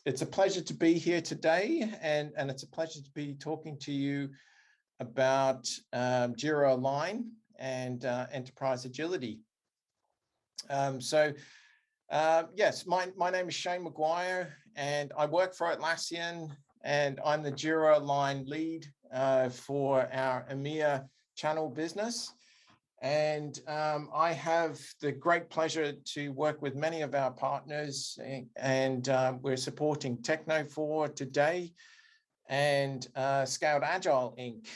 It's a pleasure to be here today, and it's a pleasure to be talking to you about Jira Align and enterprise agility. Yes, my name is Shane McGuire, and I work for Atlassian, and I'm the Jira Align lead for our EMEA channel business. And I have the great pleasure to work with many of our partners, and we're supporting TecnoFor today and Scaled Agile Inc.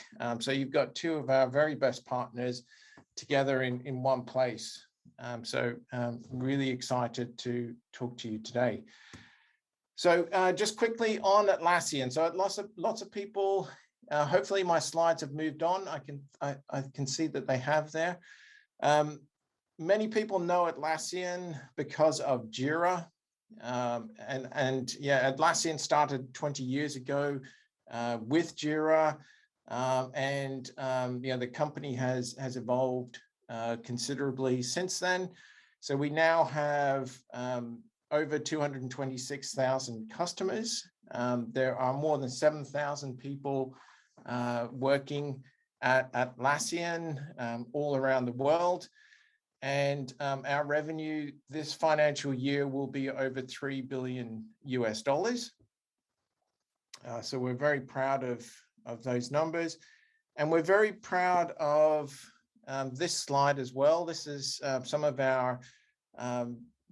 So you've got two of our very best partners together in one place. Really excited to talk to you today. So just quickly on Atlassian. So lots of people. Hopefully my slides have moved on. I can see that they have there. Many people know Atlassian because of Jira. Atlassian started 20 years ago with Jira. The company has evolved considerably since then. So we now have over 226,000 customers. There are more than 7,000 people working at Atlassian all around the world. And our revenue this financial year will be over $3 billion US. So we're very proud of those numbers. And we're very proud of this slide as well. This is some of our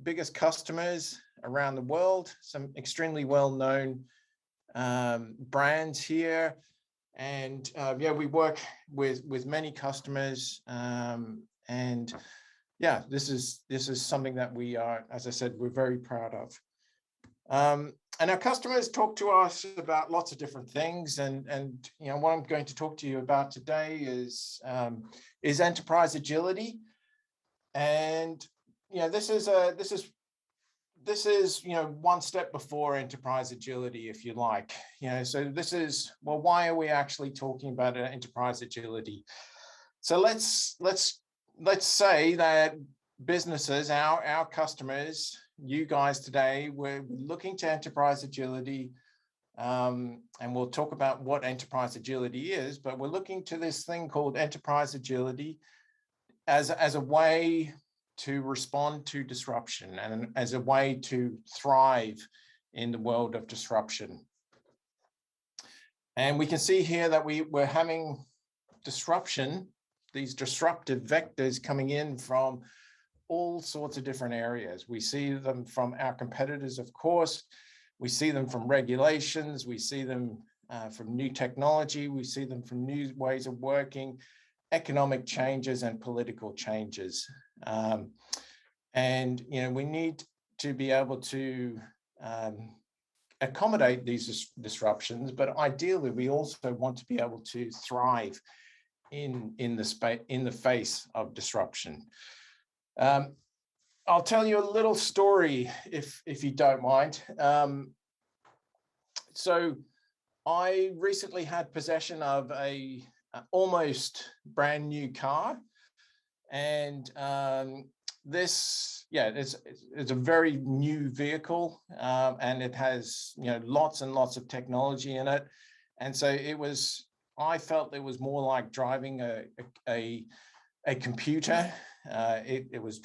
biggest customers around the world, some extremely well-known brands here. And we work with many customers, this is something that we are, as I said, we're very proud of. And our customers talk to us about lots of different things, and what I'm going to talk to you about today is enterprise agility. And this is one step before enterprise agility, if you like. So this is, well, why are we actually talking about enterprise agility? So let's say that businesses, our customers, you guys today, we're looking to enterprise agility, and we'll talk about what enterprise agility is, but we're looking to this thing called enterprise agility as a way to respond to disruption and as a way to thrive in the world of disruption. And we can see here that we're having disruption, these disruptive vectors coming in from all sorts of different areas. We see them from our competitors, of course. We see them from regulations. We see them from new technology. We see them from new ways of working, economic changes, and political changes. We need to be able to accommodate these disruptions, but ideally we also want to be able to thrive in the face of disruption. I'll tell you a little story if you don't mind. So I recently had possession of a almost brand new car. And it's a very new vehicle, and it has lots and lots of technology in it. And so I felt it was more like driving a computer. It was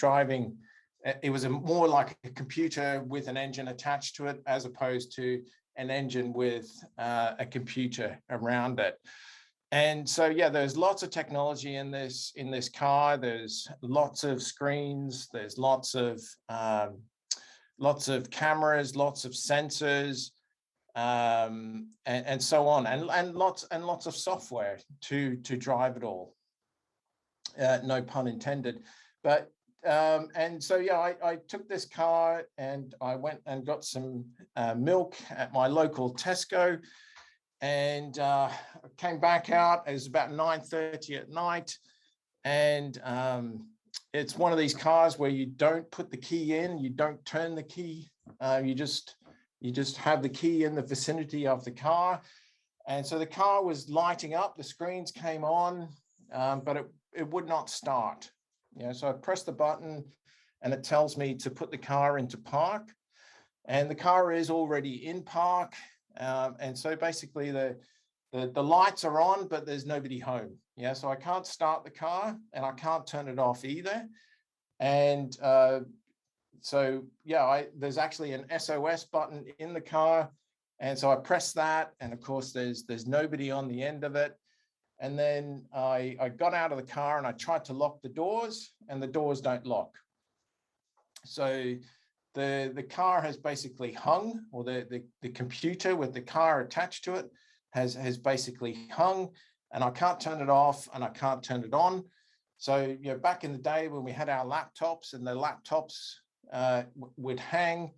more like a computer with an engine attached to it, as opposed to an engine with a computer around it. And so, there's lots of technology in this car. There's lots of screens. There's lots of cameras, lots of sensors, and so on, and lots of software to drive it all. No pun intended. But I took this car and I went and got some milk at my local Tesco. And came back out. It was about 9:30 at night, and it's one of these cars where you don't put the key in, you don't turn the key, you just have the key in the vicinity of the car. And so the car was lighting up, the screens came on, but it would not start. So I pressed the button, and it tells me to put the car into park. and the car is already in park. And so basically the lights are on, but there's nobody home. Yeah, so I can't start the car and I can't turn it off either. And so yeah, there's actually an SOS button in the car. And so I press that, and of course there's nobody on the end of it. And then I got out of the car and I tried to lock the doors, and the doors don't lock. So the car has basically hung, or the computer with the car attached to it has basically hung, and I can't turn it off and I can't turn it on. So, you know, back in the day when we had our laptops and the laptops would hang,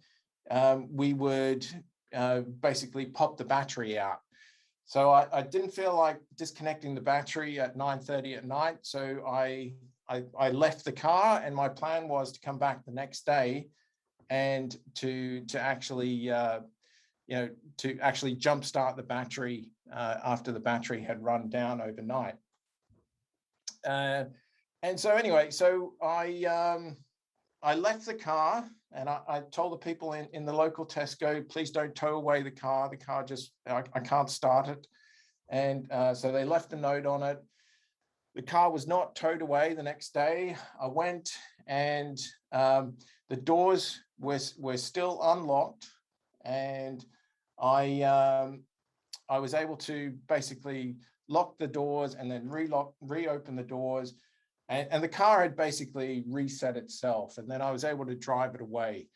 we would basically pop the battery out. So I didn't feel like disconnecting the battery at 9:30 at night. So I left the car, and my plan was to come back the next day and to actually to actually jumpstart the battery after the battery had run down overnight. And so anyway, so I left the car, and I told the people in the local Tesco, please don't tow away the car. The car just, I can't start it. And so they left a note on it. The car was not towed away the next day. I went, and the doors were still unlocked, and I was able to basically lock the doors and then reopen the doors. And the car had basically reset itself, and then I was able to drive it away.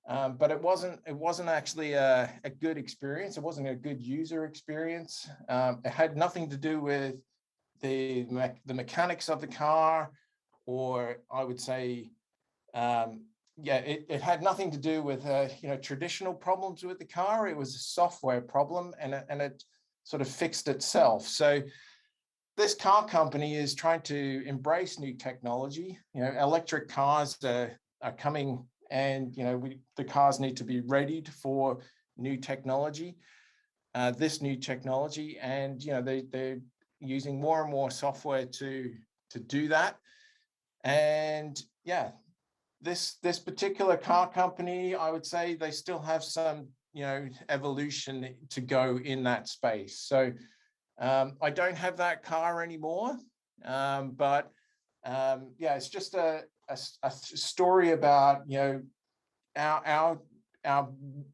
But it wasn't actually a good experience. It wasn't a good user experience. It had nothing to do with the mechanics of the car, or I would say, it had nothing to do with traditional problems with the car. It was a software problem, and it sort of fixed itself. So this car company is trying to embrace new technology. You know, electric cars are coming, and the cars need to be readied for new technology, this new technology, and they're using more and more software to do that. And yeah, this particular car company, I would say they still have some evolution to go in that space. So I don't have that car anymore, but it's just a story about our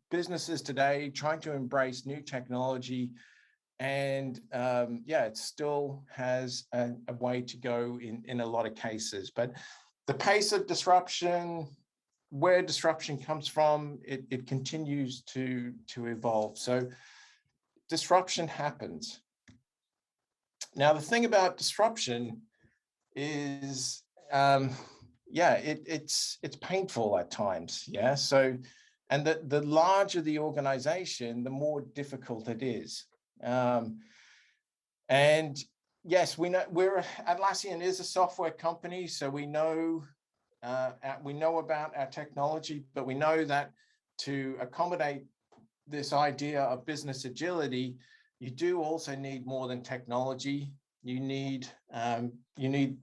businesses today trying to embrace new technology, and it still has a way to go in a lot of cases. But the pace of disruption, where disruption comes from, it continues to evolve. So disruption happens. Now, the thing about disruption is, it's painful at times. Yeah. So, and the larger the organization, the more difficult it is. And yes, we know Atlassian is a software company, so we know about our technology, but we know that to accommodate this idea of business agility, you do also need more than technology. You need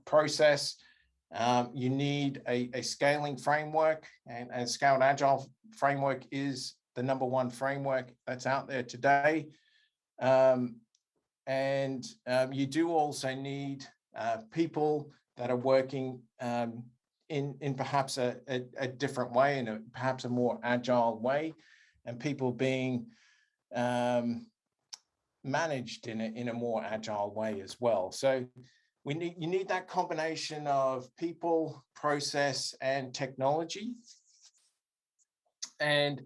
process. You need a scaling framework, and Scaled Agile framework is the #1 framework that's out there today. And you do also need people that are working in perhaps a different way, in perhaps a more agile way, and people being managed in a more agile way as well. So you need that combination of people, process, and technology. And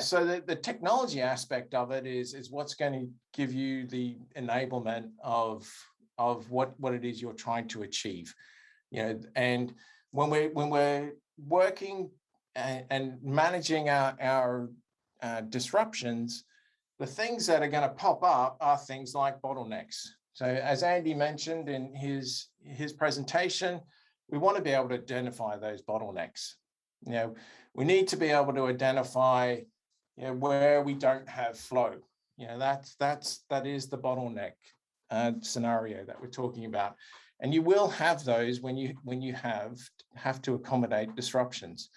so the technology aspect of it is what's going to give you the enablement of what it is you're trying to achieve. And when we're working and managing our disruptions, the things that are going to pop up are things like bottlenecks. So as Andy mentioned in his presentation, we want to be able to identify those bottlenecks. We need to be able to identify where we don't have flow. That is the bottleneck scenario that we're talking about. And you will have those when you have to accommodate disruptions.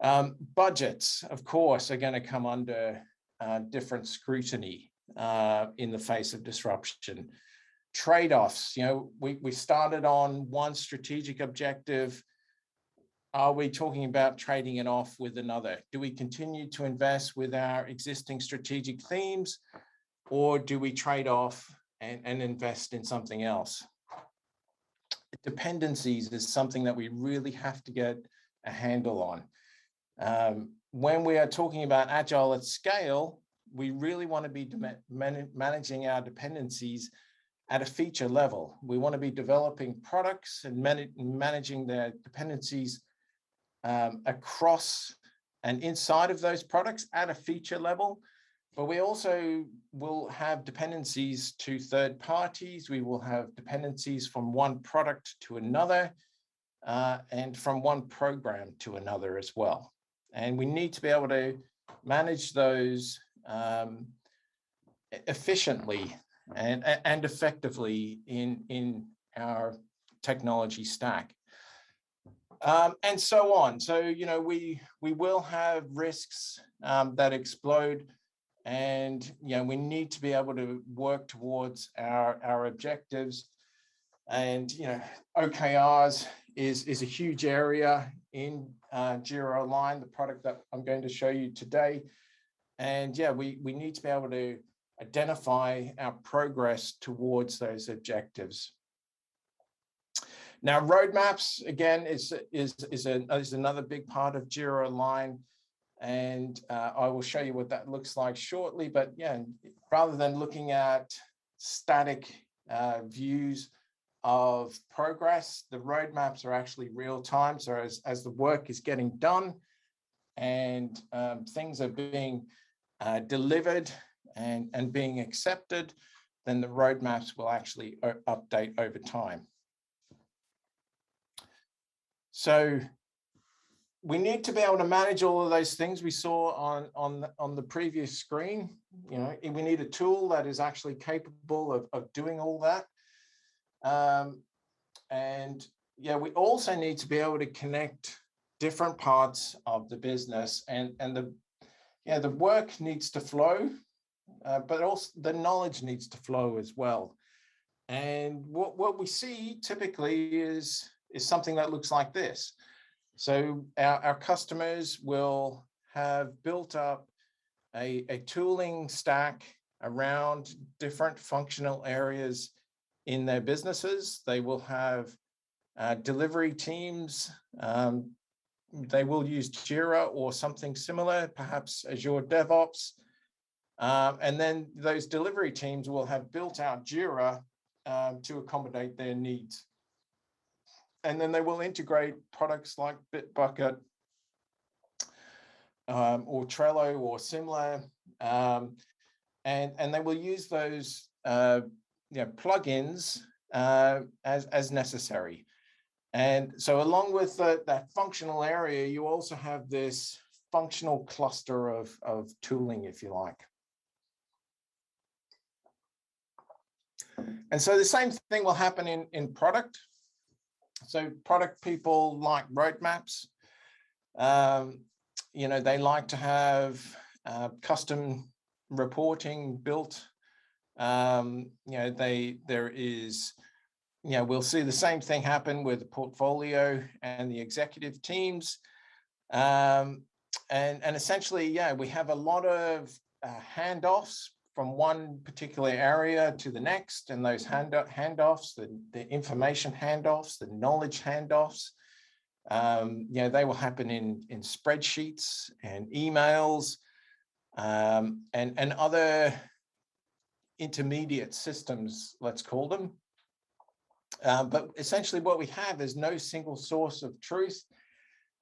Budgets, of course, are going to come under different scrutiny in the face of disruption. Trade-offs, we started on one strategic objective. Are we talking about trading it off with another? Do we continue to invest with our existing strategic themes, or do we trade off and invest in something else? Dependencies is something that we really have to get a handle on. When we are talking about agile at scale, we really want to be managing our dependencies at a feature level. We want to be developing products and managing their dependencies across and inside of those products at a feature level. But we also will have dependencies to third parties. We will have dependencies from one product to another, and from one program to another as well. And we need to be able to manage those efficiently and effectively in our technology stack. And so on. So, we will have risks that explode, and we need to be able to work towards our objectives. And OKRs is a huge area in Jira Align, the product that I'm going to show you today. And we need to be able to identify our progress towards those objectives. Now, roadmaps, again, is another big part of Jira Align, and I will show you what that looks like shortly. But rather than looking at static views of progress, the roadmaps are actually real time. So as the work is getting done and things are being delivered and being accepted, then the roadmaps will actually update over time. So we need to be able to manage all of those things we saw on the previous screen. We need a tool that is actually capable of doing all that. And we also need to be able to connect different parts of the business, and the work needs to flow, but also the knowledge needs to flow as well. And what we see typically is something that looks like this. So our customers will have built up a tooling stack around different functional areas in their businesses. They will have delivery teams. They will use Jira or something similar, perhaps Azure DevOps. And then those delivery teams will have built out Jira to accommodate their needs. And then they will integrate products like Bitbucket or Trello or similar, and they will use those plugins as necessary. And so along with that functional area, you also have this functional cluster of tooling, if you like. And so the same thing will happen in product. So product people like roadmaps. They like to have custom reporting built. We'll see the same thing happen with the portfolio and the executive teams. And essentially, we have a lot of handoffs from one particular area to the next, and those handoffs, the information handoffs, the knowledge handoffs, they will happen in spreadsheets and emails and other intermediate systems, let's call them. But essentially what we have is no single source of truth,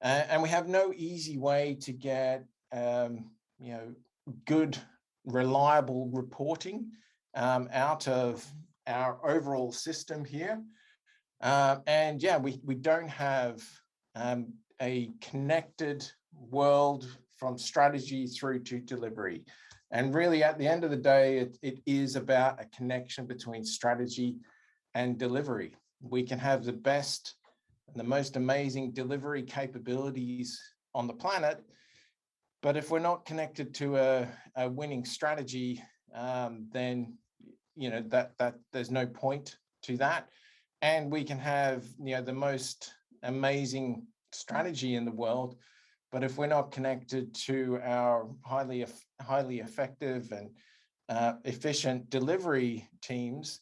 and we have no easy way to get good, reliable reporting out of our overall system here. We don't have a connected world from strategy through to delivery. And really, at the end of the day, it is about a connection between strategy and delivery. We can have the best and the most amazing delivery capabilities on the planet. But if we're not connected to a winning strategy, then that there's no point to that. And we can have the most amazing strategy in the world, but if we're not connected to our highly effective and efficient delivery teams,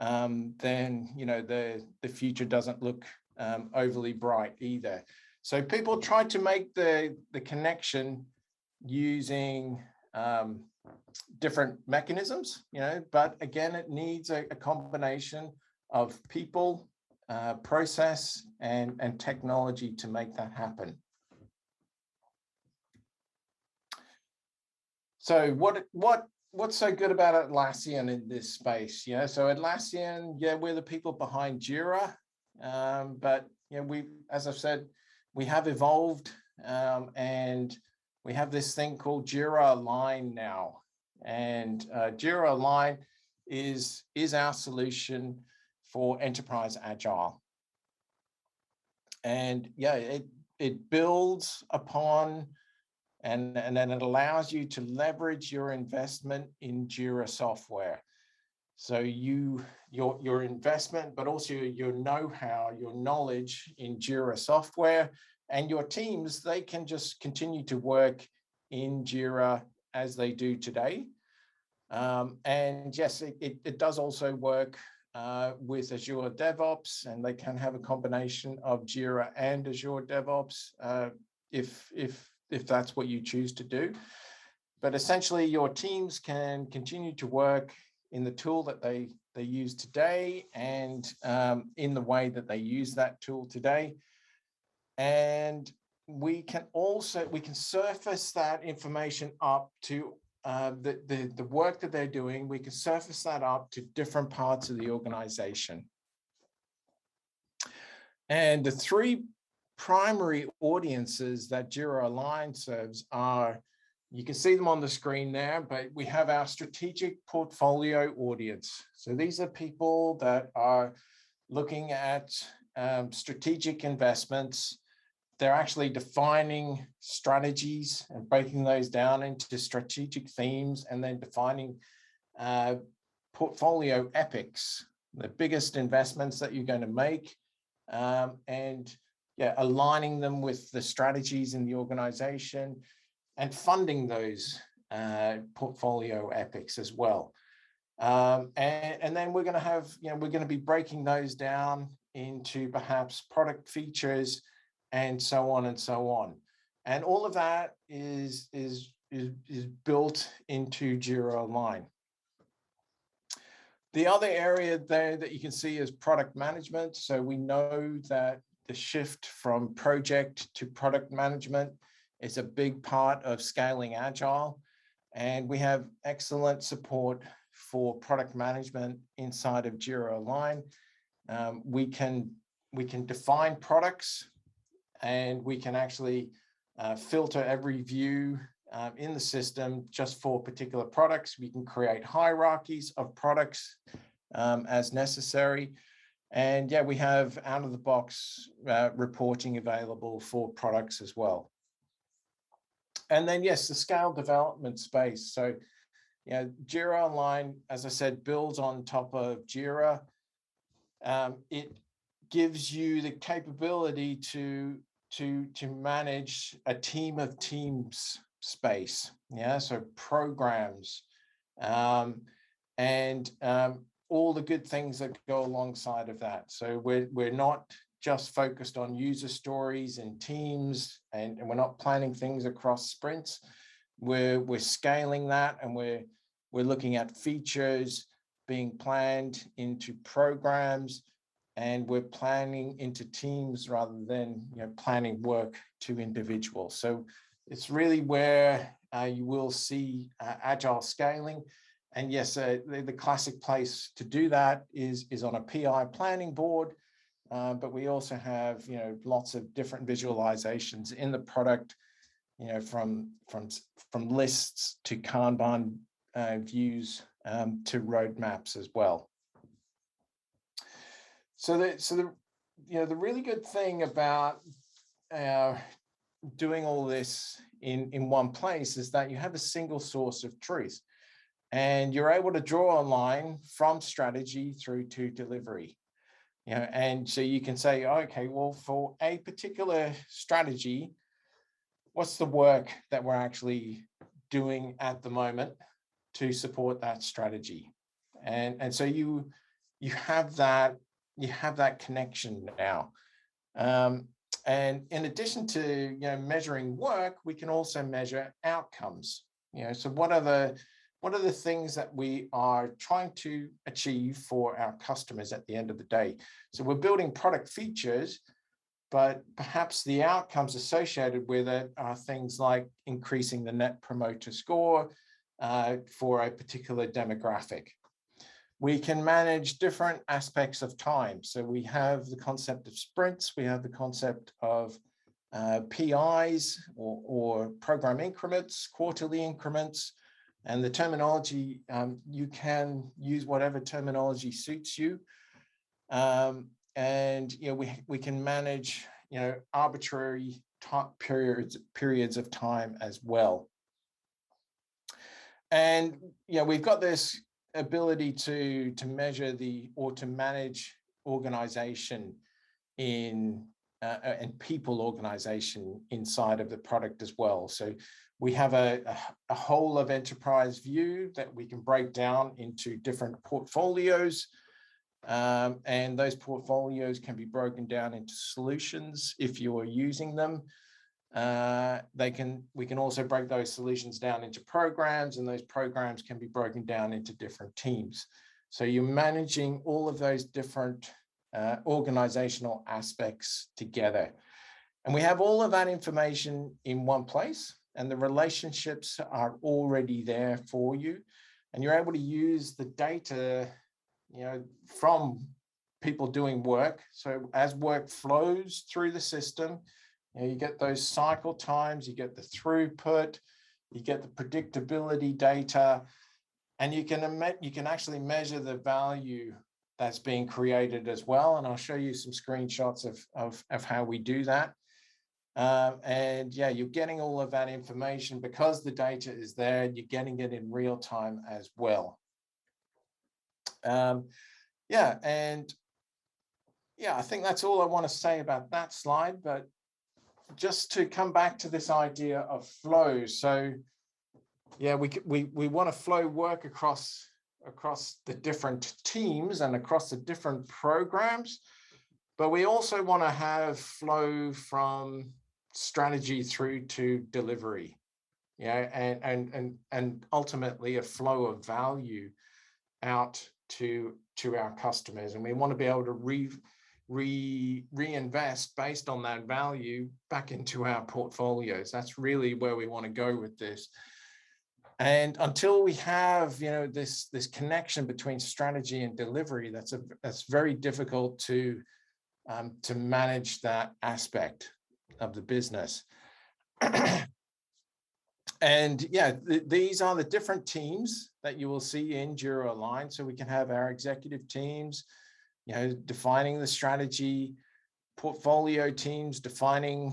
then the future doesn't look overly bright either. So people try to make the connection using different mechanisms, but again, it needs a combination of people, process, and technology to make that happen. So what's so good about Atlassian in this space? So Atlassian, we're the people behind Jira, but as I've said, we have evolved, and we have this thing called Jira Align now. And Jira Align is our solution for enterprise agile. And it builds upon and then it allows you to leverage your investment in Jira software. So your investment, but also your know-how, your knowledge in Jira software, and your teams, they can just continue to work in Jira as they do today. And yes, it does also work with Azure DevOps, and they can have a combination of Jira and Azure DevOps if that's what you choose to do. But essentially, your teams can continue to work in the tool that they use today, and in the way that they use that tool today. And we can surface that information up to the work that they're doing. We can surface that up to different parts of the organization. And the three primary audiences that Jira Align serves are, you can see them on the screen there, but we have our strategic portfolio audience. So these are people that are looking at strategic investments. They're actually defining strategies and breaking those down into strategic themes, and then defining portfolio epics, the biggest investments that you're going to make, and aligning them with the strategies in the organization and funding those portfolio epics as well. And then we're going to have, we're going to be breaking those down into perhaps product features and so on and so on. And all of that is built into Jira Align. The other area there that you can see is product management. So we know that the shift from project to product management is a big part of scaling agile. And we have excellent support for product management inside of Jira Align. We can define products, and we can actually filter every view in the system just for particular products. We can create hierarchies of products as necessary. And we have out-of-the-box reporting available for products as well. And then, yes, the scale development space. So, Jira Align, as I said, builds on top of Jira. It gives you the capability to manage a team of teams space. So programs, and all the good things that go alongside of that. So we're not just focused on user stories and teams, and we're not planning things across sprints. We're scaling that, and we're looking at features being planned into programs, and we're planning into teams rather than planning work to individuals. So it's really where you will see agile scaling. And yes, the classic place to do that is on a PI planning board, but we also have lots of different visualizations in the product, from lists to Kanban views to roadmaps as well. So the really good thing about doing all this in one place is that you have a single source of truth, and you're able to draw a line from strategy through to delivery. And so you can say, okay, well, for a particular strategy, what's the work that we're actually doing at the moment to support that strategy? And so you have that connection now. And in addition to measuring work, we can also measure outcomes. So what are the things that we are trying to achieve for our customers at the end of the day? So we're building product features, but perhaps the outcomes associated with it are things like increasing the net promoter score for a particular demographic. We can manage different aspects of time. So we have the concept of sprints, we have the concept of PIs or program increments, quarterly increments, and the terminology, you can use whatever terminology suits you. And we can manage arbitrary periods of time as well. And we've got this ability to measure or to manage organization and people organization inside of the product as well. So we have a whole of enterprise view that we can break down into different portfolios. And those portfolios can be broken down into solutions if you are using them. We can also break those solutions down into programs, and those programs can be broken down into different teams. So you're managing all of those different organizational aspects together. And we have all of that information in one place, and the relationships are already there for you. And you're able to use the data from people doing work. So as work flows through the system, you get those cycle times, you get the throughput, you get the predictability data, and you can actually measure the value that's being created as well. And I'll show you some screenshots of how we do that. And you're getting all of that information because the data is there. You're getting it in real time as well. I think that's all I want to say about that slide. But just to come back to this idea of flow. So we want to flow work across the different teams and across the different programs, but we also want to have flow from strategy through to delivery, and ultimately a flow of value out to our customers. And we want to be able to reinvest based on that value back into our portfolios. That's really where we want to go with this. And until we have this connection between strategy and delivery, that's very difficult to manage that aspect of the business. And these are the different teams that you will see in Jira Align. So we can have our executive teams, defining the strategy, portfolio teams, defining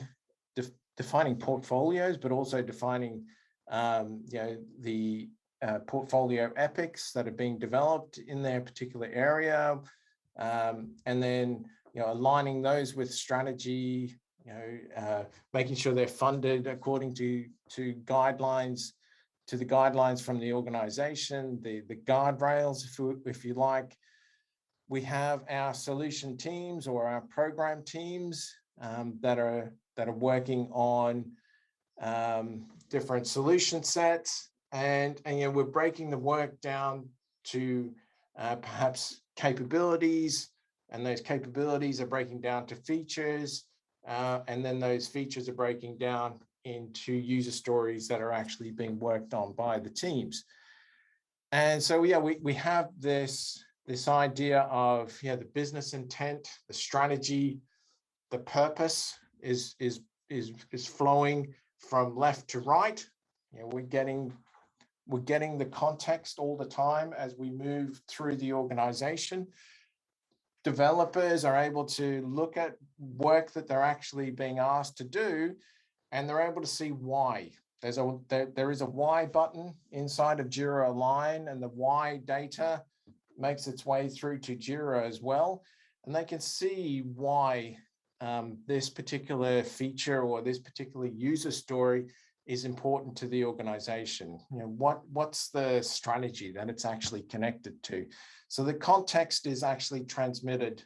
portfolios, but also defining the portfolio epics that are being developed in their particular area, and then aligning those with strategy, making sure they're funded according to guidelines, to the guidelines from the organization, the guardrails, if you like. We have our solution teams or our program teams that are working on different solution sets, and we're breaking the work down to perhaps capabilities, and those capabilities are breaking down to features, and then those features are breaking down into user stories that are actually being worked on by the teams. And so we have this idea of the business intent, the strategy, the purpose is flowing from left to right. We're getting the context all the time as we move through the organization. Developers are able to look at work that they're actually being asked to do and they're able to see why. There is a why button inside of Jira Align, and the why data makes its way through to Jira as well. And they can see why this particular feature or this particular user story is important to the organization. You know, what's the strategy that it's actually connected to? So the context is actually transmitted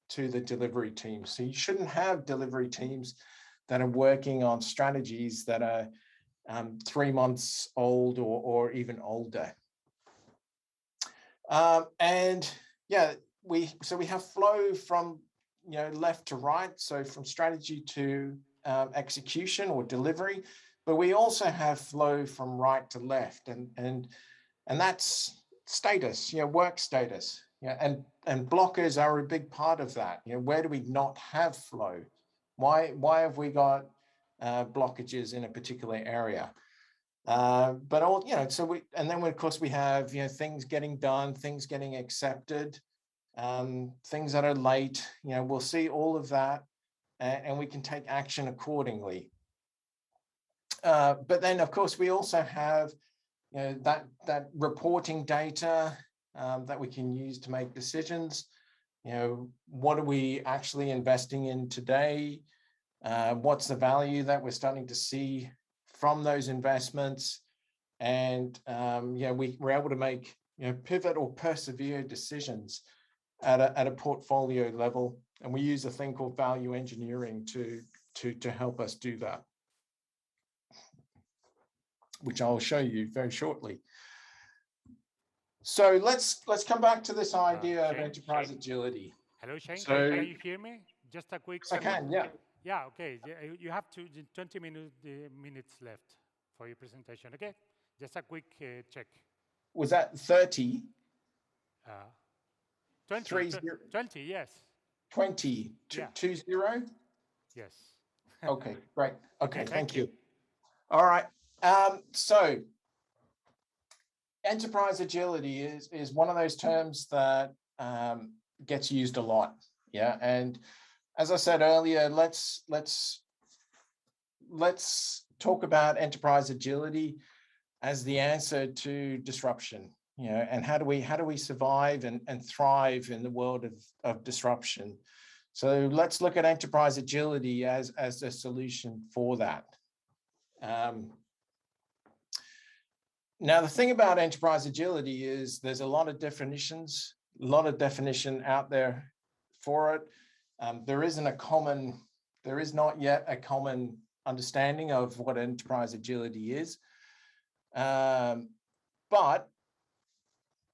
to the delivery team. So you shouldn't have delivery teams that are working on strategies that are 3 months old or even older. And yeah, we have flow from left to right, so from strategy to execution or delivery, but we also have flow from right to left, and that's status, work status, and blockers are a big part of that. Where do we not have flow? Why have we got blockages in a particular area? But all, so and then of course we have, things getting done, things getting accepted, things that are late, we'll see all of that, and we can take action accordingly. But then of course we also have, that reporting data that we can use to make decisions. What are we actually investing in today? What's the value that we're starting to see from those investments? And we're able to make pivot or persevere decisions at a portfolio level, and we use a thing called value engineering to help us do that, which I'll show you very shortly. So let's come back to this idea of enterprise agility. Hello, Shane. So, can you hear me? Just a quick. I can, yeah. Yeah, okay. You have 20 minutes left for your presentation, okay? Just a quick check. Was that 30? 20, 20, yes. 20, yeah. 20? Yes. Okay, great. Okay, thank you. you. All right. So enterprise agility is one of those terms that gets used a lot. Yeah. And as I said earlier, let's talk about enterprise agility as the answer to disruption, and how do we survive and thrive in the world of disruption. So let's look at enterprise agility as a solution for that. Now, the thing about enterprise agility is there's a lot of definitions, a lot of definition out there for it. There is not yet a common understanding of what enterprise agility is. But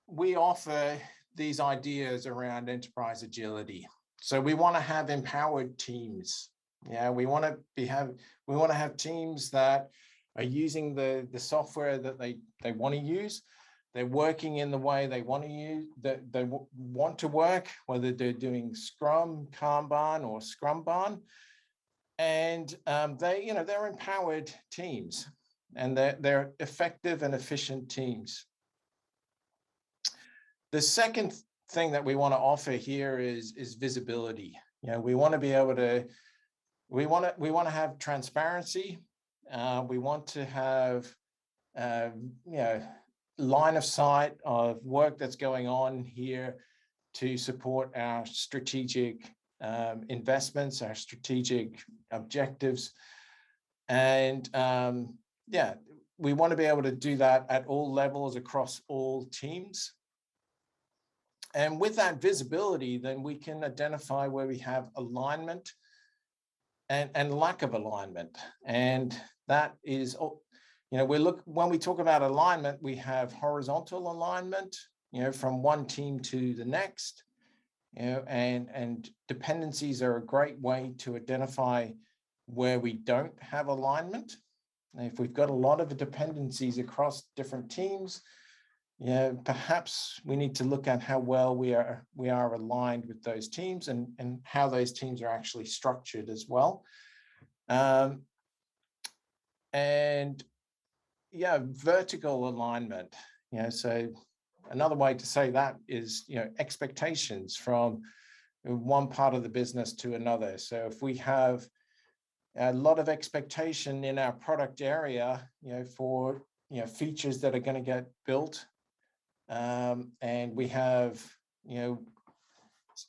we offer these ideas around enterprise agility. So we want to have empowered teams. Yeah, we want to have teams that are using the software that they want to use. They're working in the way they want to use, that they want to work, whether they're doing Scrum, Kanban, or Scrumban. And they're empowered teams, and they're effective and efficient teams. The second thing that we want to offer here is visibility. We want to be able to, we want to have transparency. We want to have line of sight of work that's going on here to support our strategic investments, our strategic objectives. And we want to be able to do that at all levels across all teams. And with that visibility, then we can identify where we have alignment and lack of alignment. And that is, when we talk about alignment, we have horizontal alignment, from one team to the next, and dependencies are a great way to identify where we don't have alignment. And if we've got a lot of dependencies across different teams, perhaps we need to look at how well we are aligned with those teams, and how those teams are actually structured as well. And vertical alignment. So another way to say that is, expectations from one part of the business to another. So if we have a lot of expectation in our product area, for, features that are going to get built. And we have,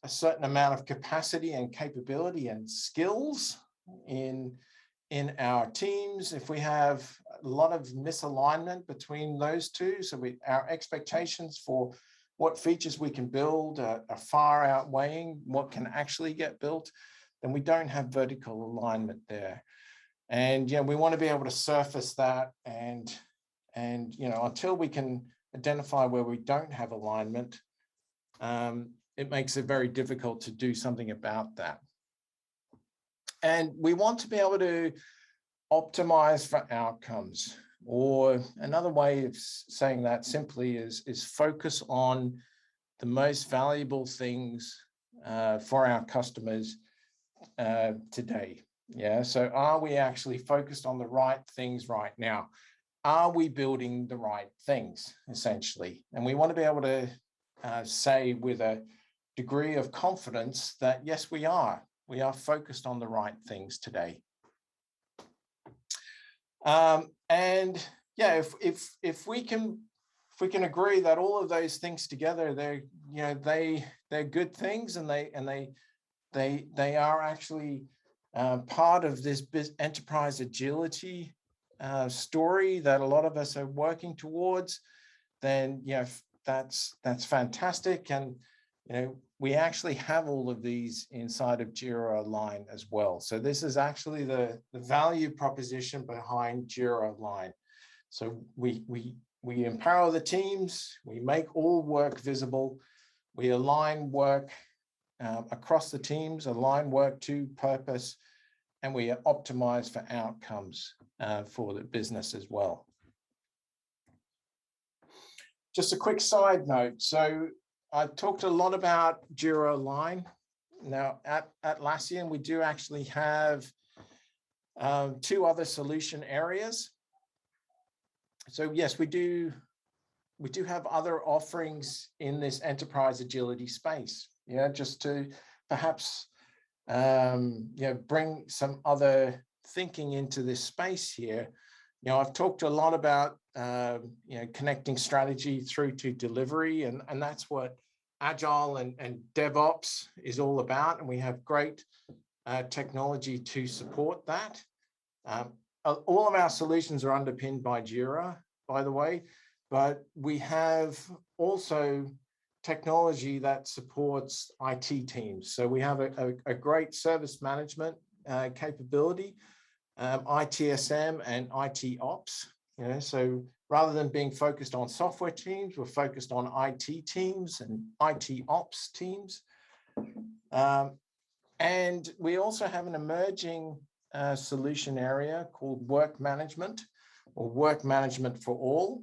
a certain amount of capacity and capability and skills in our teams. If we have a lot of misalignment between those two, so our expectations for what features we can build are far outweighing what can actually get built, then we don't have vertical alignment there. And we want to be able to surface that, and until we can identify where we don't have alignment, it makes it very difficult to do something about that. And we want to be able to optimize for outcomes, or another way of saying that simply is focus on the most valuable things for our customers today. Yeah, so are we actually focused on the right things right now? Are we building the right things, essentially? And we want to be able to say with a degree of confidence that yes, we are focused on the right things today. And yeah, if we can agree that all of those things together, they're good things, and they are actually part of this enterprise agility story that a lot of us are working towards, then that's fantastic. And we actually have all of these inside of Jira Align as well. So this is actually the value proposition behind Jira Align. So we empower the teams, we make all work visible, we align work across the teams, align work to purpose, and we optimize for outcomes for the business as well. Just a quick side note. So I've talked a lot about Jira Align. Now at Atlassian, we do actually have 2 other solution areas. So yes, we do have other offerings in this enterprise agility space. Just to perhaps bring some other thinking into this space here. I've talked a lot about connecting strategy through to delivery, and that's what Agile and DevOps is all about, and we have great technology to support that. All of our solutions are underpinned by Jira, by the way, but we have also technology that supports IT teams. So we have a great service management capability, ITSM and IT ops. So rather than being focused on software teams, we're focused on IT teams and IT ops teams. And we also have an emerging solution area called work management, or work management for all.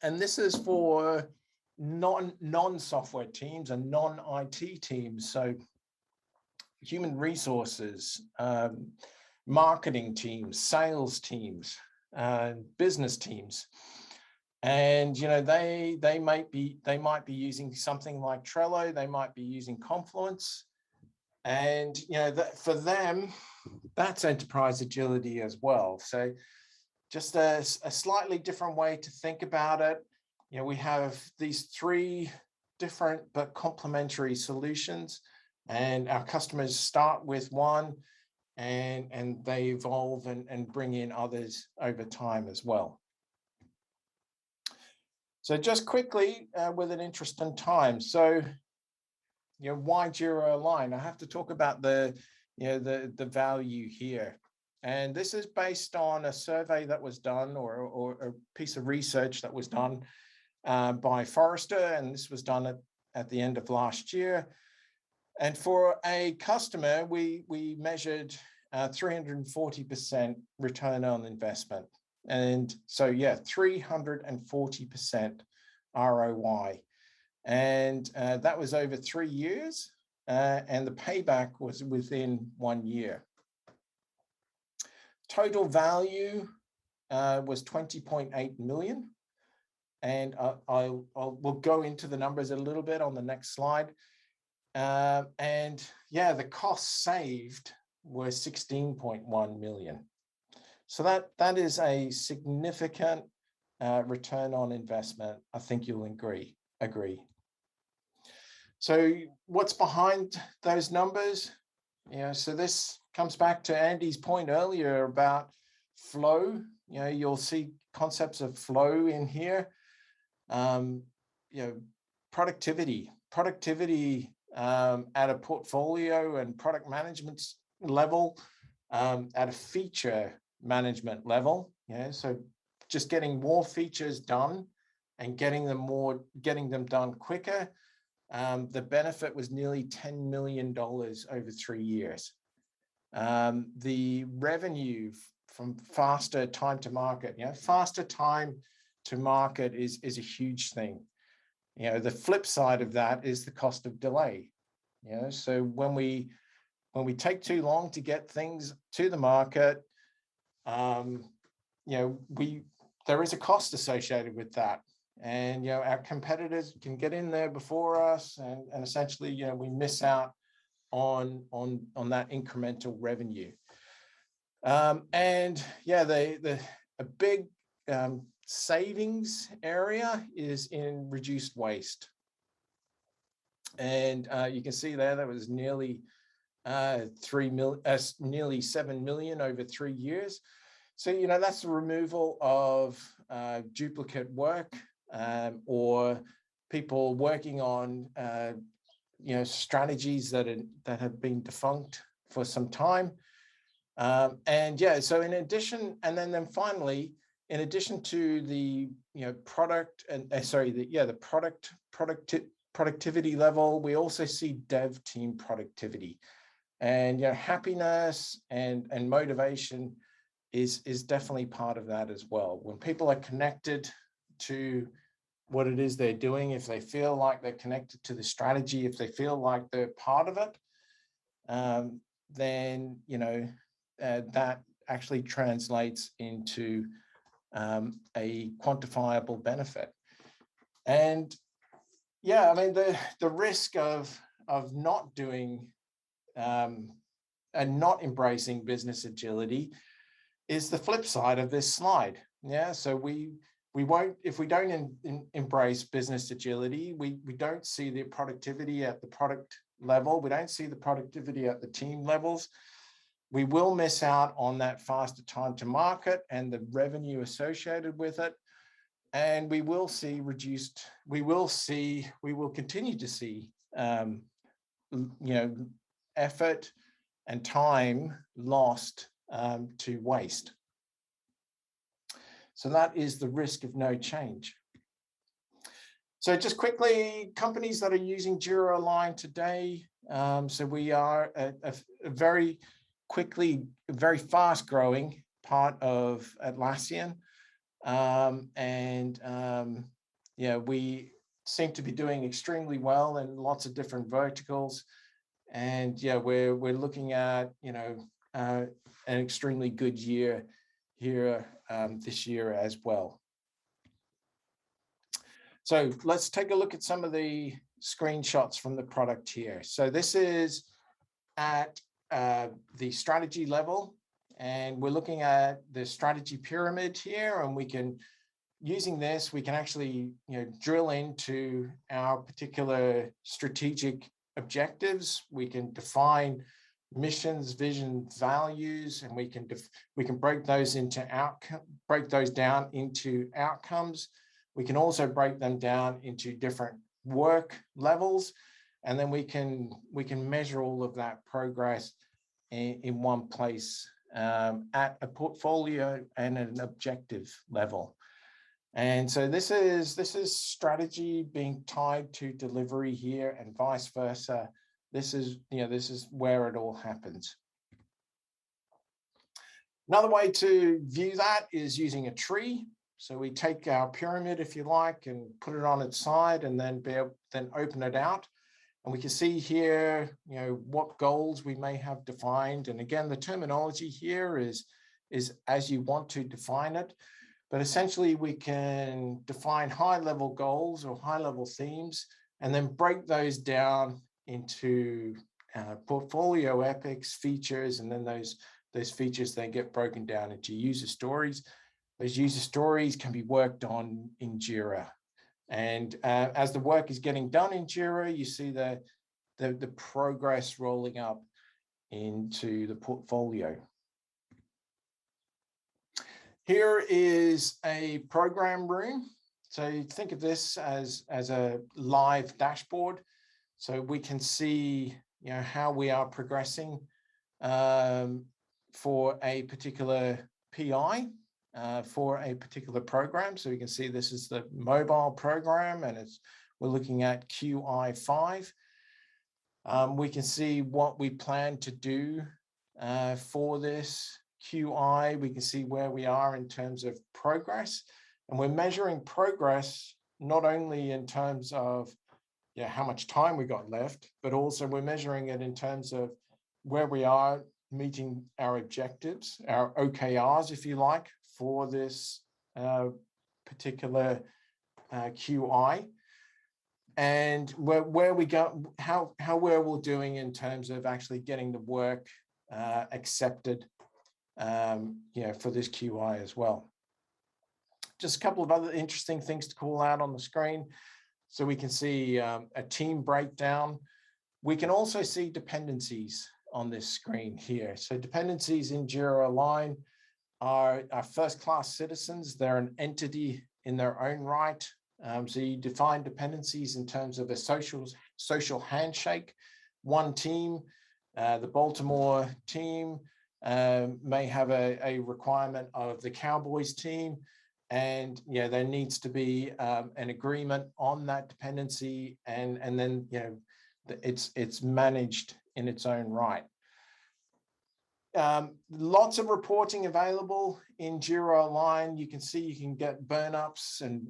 And this is for non-software teams and non-IT teams. So human resources, marketing teams, sales teams, business teams. And they might be using something like Trello, they might be using Confluence. And for them, that's enterprise agility as well. So just a slightly different way to think about it. We have these 3 different but complementary solutions, and our customers start with one and they evolve and bring in others over time as well. So just quickly, with an interest in time. So, why Jira Align? I have to talk about the value here. And this is based on a survey that was done, or a piece of research that was done by Forrester, and this was done at the end of last year. And for a customer, we measured 340% return on investment. And so, 340% ROI. And that was over 3 years, and the payback was within 1 year. Total value was 20.8 million. And we'll go into the numbers a little bit on the next slide. And the cost saved were 16.1 million. So that is a significant return on investment. I think you'll agree. So what's behind those numbers? So this comes back to Andy's point earlier about flow. You'll see concepts of flow in here. Productivity at a portfolio and product management level, at a feature management level. So just getting more features done and getting them done quicker. The benefit was nearly $10 million over 3 years. The revenue from faster time to market, faster time to market is a huge thing. The flip side of that is the cost of delay. So when we take too long to get things to the market, there is a cost associated with that. And our competitors can get in there before us, and essentially we miss out on that incremental revenue. And a big savings area is in reduced waste. And you can see there that was nearly nearly 7 million over 3 years. So that's the removal of duplicate work, or people working on strategies that have been defunct for some time. So in addition, and then finally, in addition to the product and productivity level, we also see dev team productivity, and happiness and motivation is definitely part of that as well. When people are connected to what it is they're doing, if they feel like they're connected to the strategy, if they feel like they're part of it, then that actually translates into a quantifiable benefit. And the risk of not doing and not embracing business agility is the flip side of this slide. So we won't, if we don't embrace business agility, we don't see the productivity at the product level, we don't see the productivity at the team levels. We will miss out on that faster time to market and the revenue associated with it. And we will continue to see effort and time lost to waste. So that is the risk of no change. So just quickly, companies that are using Jira Align today. So we are a very fast growing part of Atlassian. We seem to be doing extremely well in lots of different verticals. And we're looking at, an extremely good year here this year as well. So let's take a look at some of the screenshots from the product here. So this is at the strategy level, and we're looking at the strategy pyramid here, and using this, we can actually drill into our particular strategic objectives. We can define missions, visions, values, and we can break those down into outcomes. We can also break them down into different work levels, and then we can measure all of that progress in one place at a portfolio and an objective level. And so this is strategy being tied to delivery here, and vice versa. This is where it all happens. Another way to view that is using a tree. So we take our pyramid, if you like, and put it on its side, and then open it out. And we can see here, what goals we may have defined. And again, the terminology here is as you want to define it. But essentially, we can define high-level goals or high-level themes, and then break those down into portfolio epics, features, and then those features then get broken down into user stories. Those user stories can be worked on in Jira. And as the work is getting done in Jira, you see the progress rolling up into the portfolio. Here is a program room. So think of this as a live dashboard. So we can see, how we are progressing for a particular PI, for a particular program. So you can see this is the mobile program, and we're looking at QI5. We can see what we plan to do for this QI. We can see where we are in terms of progress, and we're measuring progress not only in terms of how much time we got left, but also we're measuring it in terms of where we are meeting our objectives, our OKRs, if you like, for this particular QI. And where we go, how we're doing in terms of actually getting the work accepted, for this QI as well. Just a couple of other interesting things to call out on the screen. So we can see a team breakdown. We can also see dependencies on this screen here. So dependencies in Jira Align are first-class citizens. They're an entity in their own right. So you define dependencies in terms of a social handshake. One team, the Baltimore team, may have a requirement of the Cowboys team, and there needs to be an agreement on that dependency, and then it's managed in its own right. Lots of reporting available in Jira Align. You can see you can get burn-ups and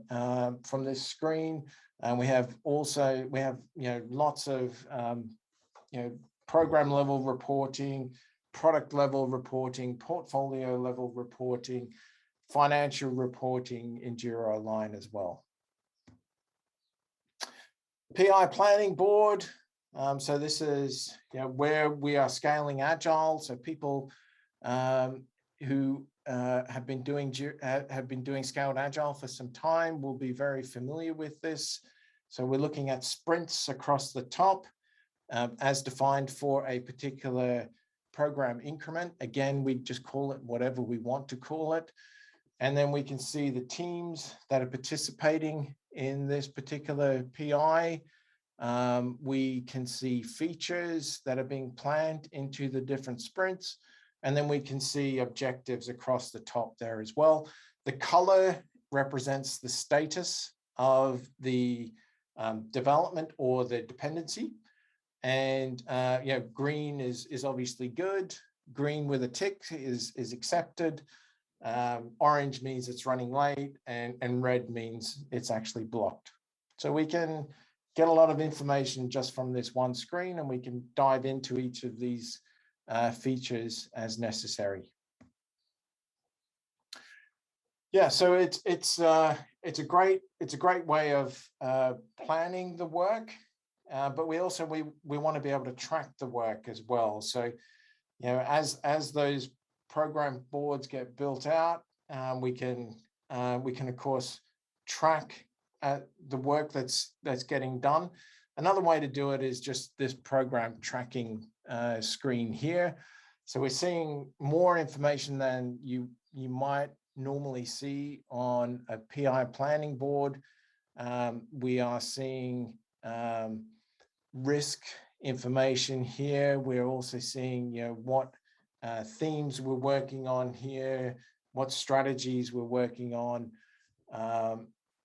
from this screen, and we have lots of program level reporting, product level reporting, portfolio level reporting, financial reporting in Jira Align as well. PI planning board. So this is where we are scaling agile. So people who have been doing scaled agile for some time will be very familiar with this. So we're looking at sprints across the top as defined for a particular program increment. Again, we just call it whatever we want to call it. And then we can see the teams that are participating in this particular PI. We can see features that are being planned into the different sprints. And then we can see objectives across the top there as well. The color represents the status of the development or the dependency. And green is obviously good. Green with a tick is accepted. Orange means it's running late, and red means it's actually blocked. So we can get a lot of information just from this one screen, and we can dive into each of these features as necessary. Yeah, so it's a great way of planning the work, but we want to be able to track the work as well. So as those program boards get built out, we can of course track the work that's getting done. Another way to do it is just this program tracking screen here. So we're seeing more information than you might normally see on a PI planning board. We are seeing risk information here. We're also seeing what themes we're working on here, what strategies we're working on,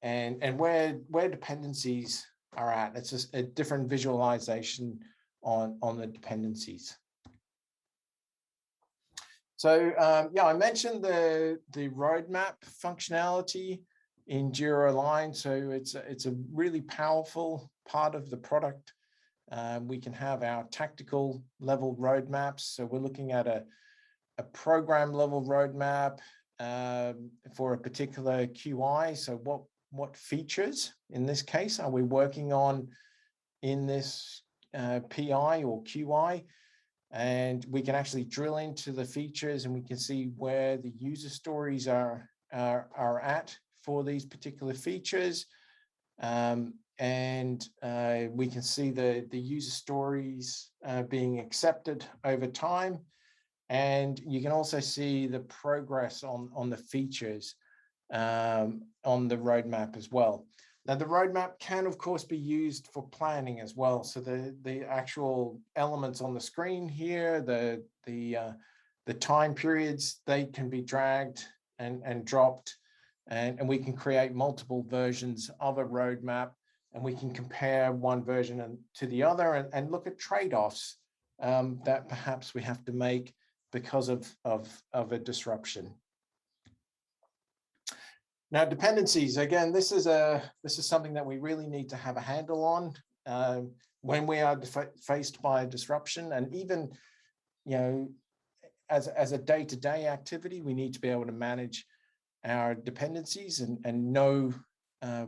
and where dependencies are at. It's just a different visualization on the dependencies. So I mentioned the roadmap functionality in Jira Align. So it's a really powerful part of the product. We can have our tactical level roadmaps. So we're looking at a program level roadmap for a particular QI. So what features, in this case, are we working on in this PI or QI, and we can actually drill into the features, and we can see where the user stories are at for these particular features. And we can see the user stories being accepted over time. And you can also see the progress on the features on the roadmap as well. Now, the roadmap can, of course, be used for planning as well. So the actual elements on the screen here, the time periods, they can be dragged and dropped, and we can create multiple versions of a roadmap, and we can compare one version to the other and look at trade-offs that perhaps we have to make because of a disruption. Now, dependencies, again, this is something that we really need to have a handle on when we are faced by a disruption. And even, you know, as a day-to-day activity, we need to be able to manage our dependencies and know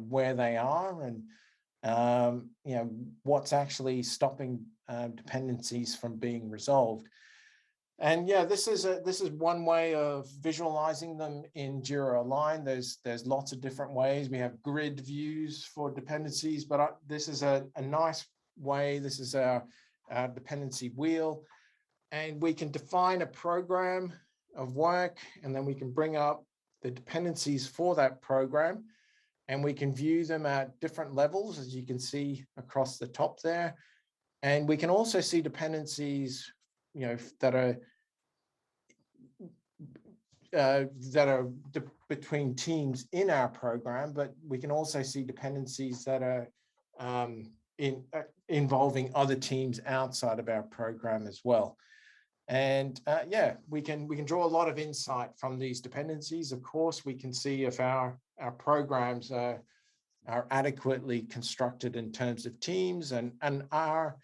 where they are, and you know, what's actually stopping dependencies from being resolved. And yeah, this is one way of visualizing them in Jira Align. There's lots of different ways. We have grid views for dependencies, but this is a nice way. This is our dependency wheel, and we can define a program of work, and then we can bring up the dependencies for that program, and we can view them at different levels, as you can see across the top there. And we can also see dependencies, you know, that are between teams in our program, but we can also see dependencies that are involving other teams outside of our program as well. And yeah, we can draw a lot of insight from these dependencies. Of course, we can see if our programs are adequately constructed in terms of teams, and are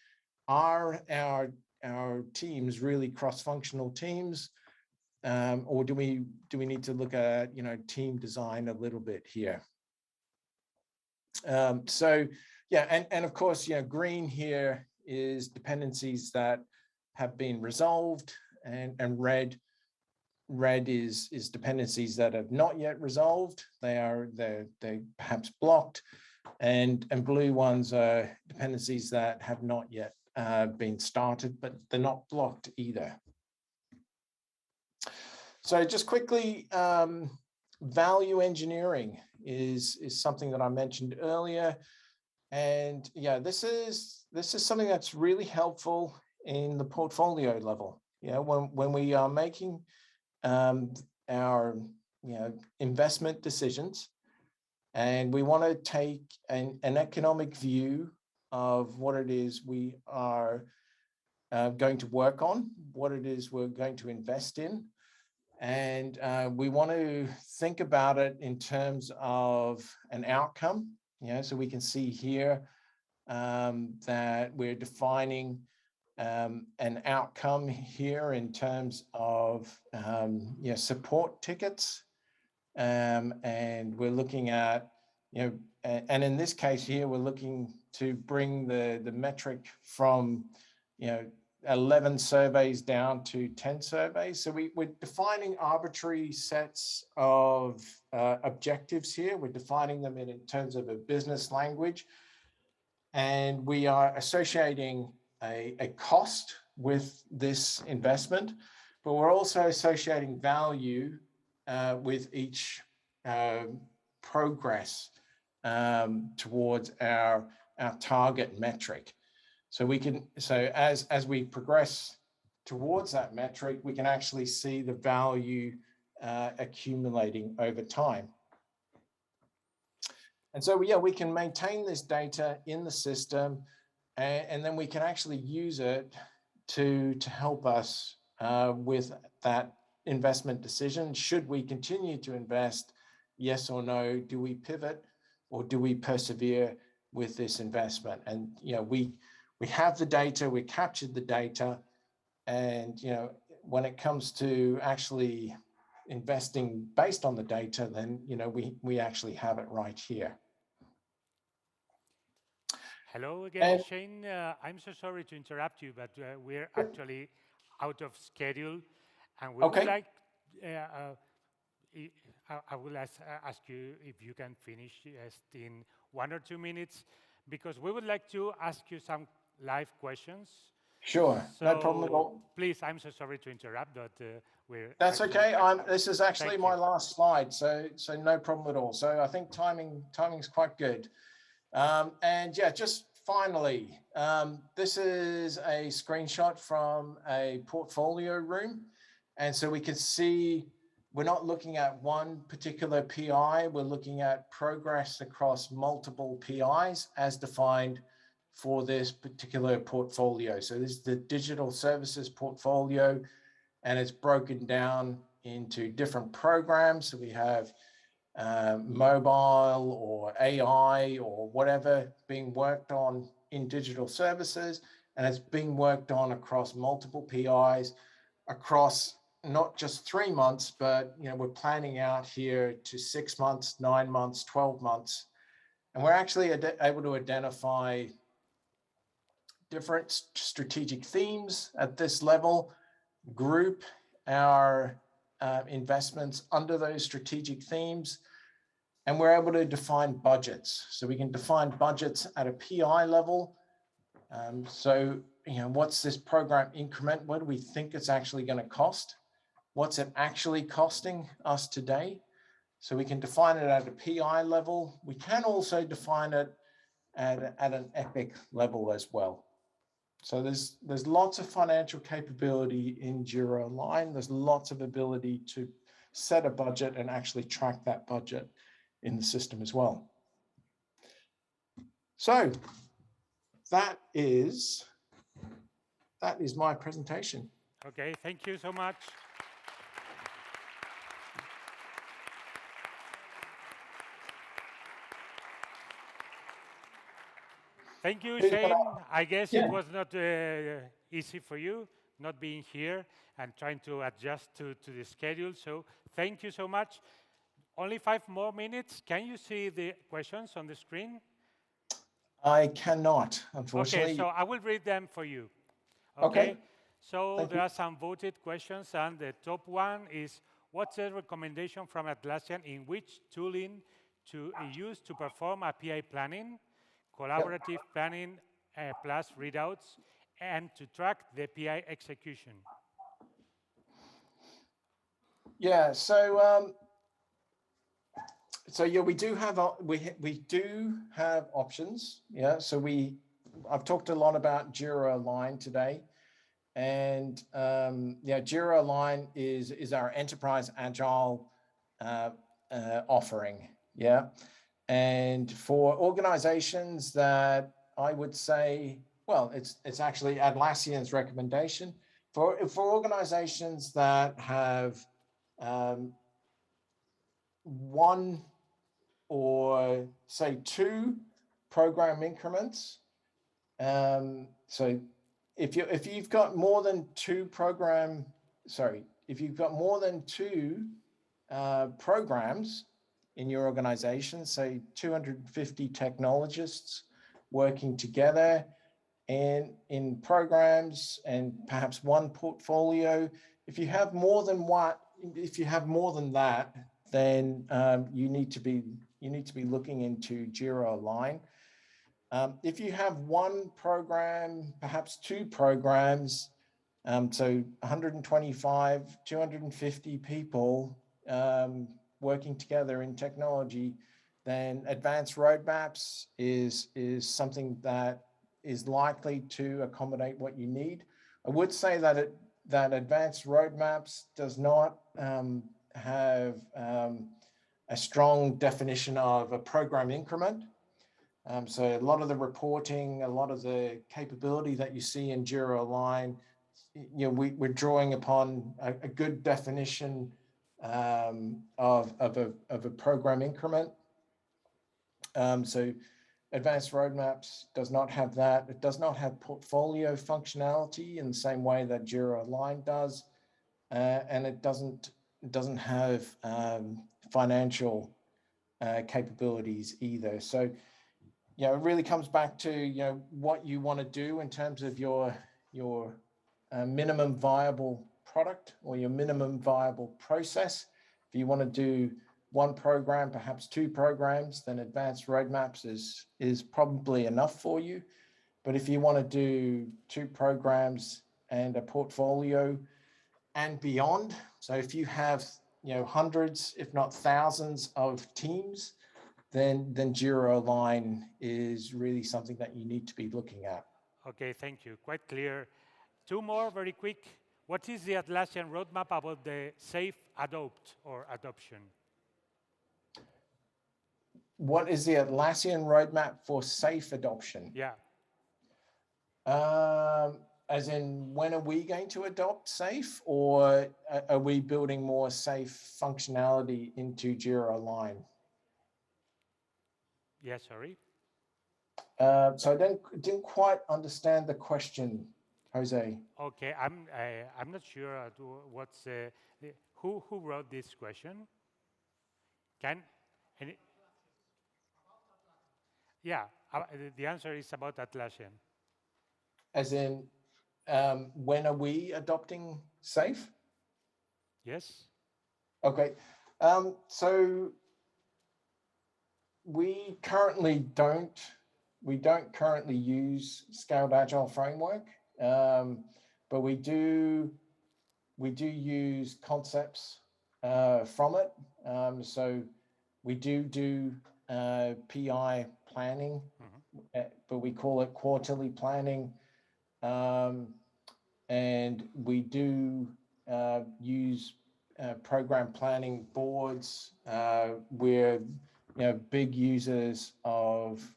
our teams really cross-functional teams, or do we need to look at, you know, team design a little bit here? So yeah, and of course, you know, green here is dependencies that have been resolved, and red is dependencies that have not yet resolved. They're perhaps blocked, and blue ones are dependencies that have not yet been started, but they're not blocked either. So just quickly, value engineering is something that I mentioned earlier, and yeah, this is something that's really helpful in the portfolio level. You know, when we are making our, you know, investment decisions, and we want to take an economic view of what it is we are going to work on, what it is we're going to invest in. And we want to think about it in terms of an outcome. You know, so we can see here that we're defining an outcome here in terms of you know, support tickets, and we're looking at, you know, and in this case here, we're looking to bring the metric from, you know, 11 surveys down to 10 surveys. So we're defining arbitrary sets of objectives here. We're defining them in terms of a business language, and we are associating a cost with this investment, but we're also associating value with each progress towards our target metric. So we can, so as we progress towards that metric, we can actually see the value accumulating over time. And so yeah, we can maintain this data in the system, and then we can actually use it to help us with that investment decision. Should we continue to invest? Yes or no? Do we pivot, or do we persevere with this investment? And you know, we have the data, we captured the data, and you know, when it comes to actually investing based on the data, then you know, we actually have it right here. Hello again, And Shane. I'm so sorry to interrupt you, but we're actually out of schedule, and we would okay, like. Uh, I will ask you if you can finish just in 1 or 2 minutes, because we would like to ask you some live questions. sure, no problem at So all. please, I'm so sorry to interrupt, but we're That's actually. okay. This is actually Thank my you. last slide, so no problem at all. So I think timing's quite good. And yeah, just finally, this is a screenshot from a portfolio room. And so we can see we're not looking at one particular PI, we're looking at progress across multiple PIs as defined for this particular portfolio. So this is the digital services portfolio, and it's broken down into different programs. So we have mobile or AI or whatever being worked on in digital services, and it's being worked on across multiple PIs across not just 3 months, but we're planning out here to 6 months, 9 months, 12 months, and we're actually able to identify different strategic themes at this level, group our investments under those strategic themes, and we're able to define budgets. So we can define budgets at a PI level. So, what's this program increment? What do we think it's actually going to cost? What's it actually costing us today? So we can define it at a PI level. We can also define it at an epic level as well. So there's lots of financial capability in Jira Align. There's lots of ability to set a budget and actually track that budget in the system as well. So that is my presentation. Okay, thank you so much. Thank you, Shane. I guess it was not easy for you not being here and trying to adjust to the schedule. So thank you so much. Only 5 more minutes. Can you see the questions on the screen? I cannot, unfortunately. Okay, so I will read them for you. Okay. So there are some voted questions, and the top one is, what's the recommendation from Atlassian in which tooling to use to perform a PI planning, collaborative planning plus readouts, and to track the PI execution? Yeah, so yeah, we do have options. Yeah, so I've talked a lot about Jira Align today, and yeah, Jira Align is our enterprise agile offering. Yeah, and for organizations that I would say, well, it's actually Atlassian's recommendation for organizations that have one or say 2 program increments. So if you've got more than 2 programs in your organization, say 250 technologists working together and in programs and perhaps one portfolio, if you have more than that, then you need to be looking into Jira Align. If you have one program, perhaps 2 programs, so 125, 250 people working together in technology, then advanced roadmaps is something that is likely to accommodate what you need. I would say that advanced roadmaps does not have a strong definition of a program increment. So a lot of the reporting, a lot of the capability that you see in Jira Align, we're drawing upon a good definition of a program increment. So advanced roadmaps does not have that. It does not have portfolio functionality in the same way that Jira Align does, and it doesn't have financial capabilities either. So it really comes back to, what you want to do in terms of your minimum viable product or your minimum viable process. If you want to do one program, perhaps two programs, then advanced roadmaps is probably enough for you. But if you want to do two programs and a portfolio and beyond, so if you have hundreds, if not thousands of teams, then Jira Align is really something that you need to be looking at. Okay, thank you. Quite clear. Two more very quick. What is the Atlassian roadmap about the safe adopt or adoption? What is the Atlassian roadmap for safe adoption? Yeah. As in, when are we going to adopt safe, or are we building more safe functionality into Jira Align? Yeah, sorry. So I didn't quite understand the question, Jose. Okay, I'm not sure what's who wrote this question. Yeah, the answer is about Atlassian. As in, when are we adopting safe? Yes. Okay, so we don't currently use Scaled Agile framework, but we do use concepts from it. So we do PI planning, but we call it quarterly planning, and we do use program planning boards. We're big users of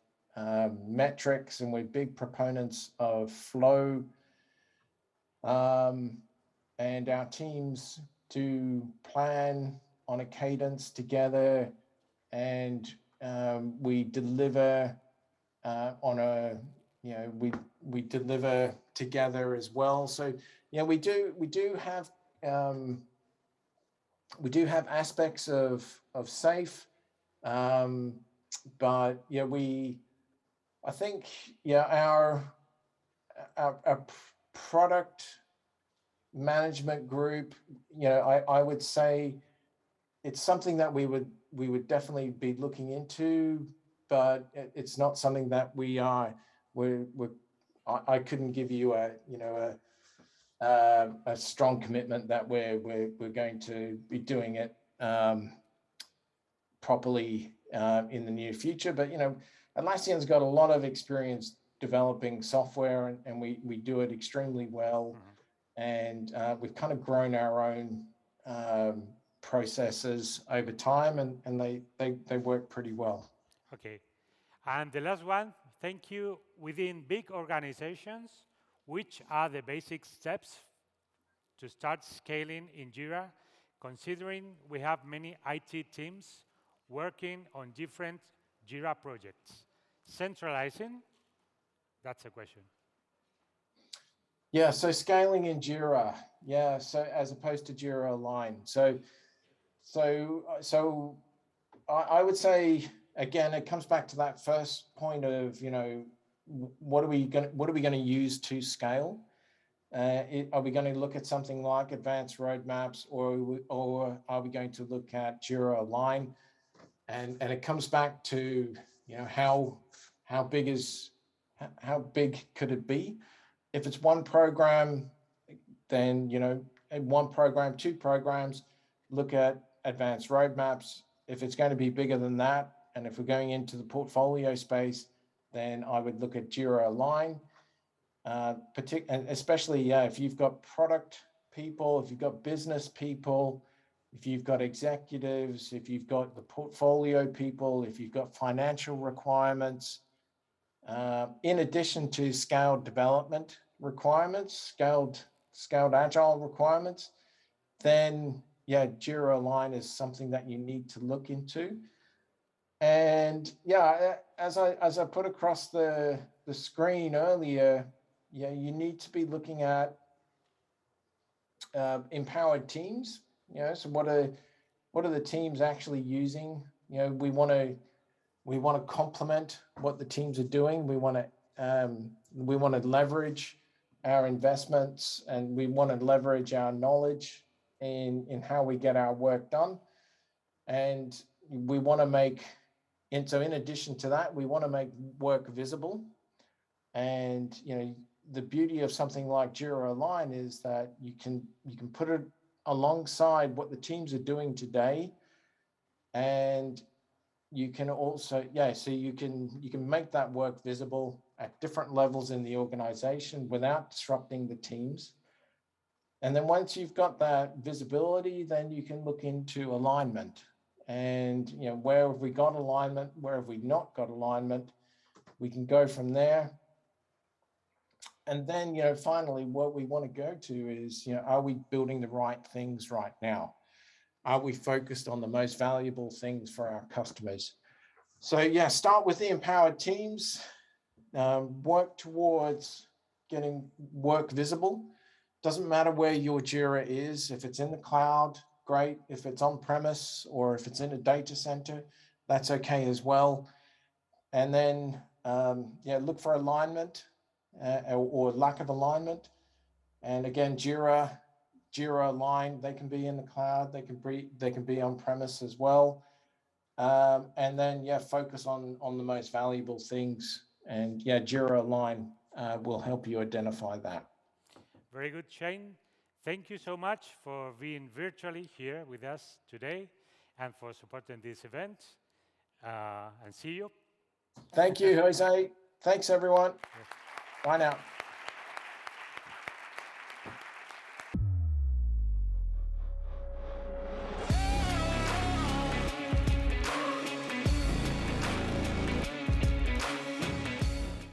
metrics, and we're big proponents of flow. And our teams do plan on a cadence together, and we deliver on a we deliver together as well. So we do have aspects of safe, but I think our product management group, I would say it's something that we would definitely be looking into, but it's not something that I couldn't give you a strong commitment that we're going to be doing it properly in the near future. But Atlassian's got a lot of experience developing software, and we do it extremely well. And we've kind of grown our own processes over time, and they work pretty well. Okay. And the last one, thank you. Within big organizations, which are the basic steps to start scaling in Jira, considering we have many IT teams working on different Jira projects? Centralizing? That's a question. Yeah, so scaling in Jira, so as opposed to Jira Align. So I would say, again, it comes back to that first point of, what are we going to use to scale? Are we going to look at something like advanced roadmaps, or are we going to look at Jira Align? And it comes back to, how big could it be? If it's one program, then, one program, two programs, look at advanced roadmaps. If it's going to be bigger than that, and if we're going into the portfolio space, then I would look at Jira Align, and especially, if you've got product people, if you've got business people, if you've got executives, if you've got the portfolio people, if you've got financial requirements, in addition to scaled development requirements, scaled agile requirements, then Jira Align is something that you need to look into. And as I put across the screen earlier, you need to be looking at empowered teams. So what are the teams actually using? We want want to complement what the teams are doing. We want to leverage our investments, and we want to leverage our knowledge in how we get our work done. And we want to make, and so in addition to that, we want to make work visible. And the beauty of something like Jira Align is that you can put it alongside what the teams are doing today, and you can also, so you can make that work visible at different levels in the organization without disrupting the teams. And then once you've got that visibility, then you can look into alignment. And where have we got alignment? Where have we not got alignment? We can go from there. And then, finally, what we want to go to is, are we building the right things right now? Are we focused on the most valuable things for our customers? So start with the empowered teams, work towards getting work visible. Doesn't matter where your Jira is. If it's in the cloud, great. If it's on premise or if it's in a data center, that's okay as well. And then, look for alignment or lack of alignment. And again, Jira Align, they can be in the cloud, they can be on premise as well. And then, focus on the most valuable things. And Jira Align will help you identify that. Very good, Shane. Thank you so much for being virtually here with us today and for supporting this event. And see you. Thank you, Jose. Thanks, everyone. Bye now.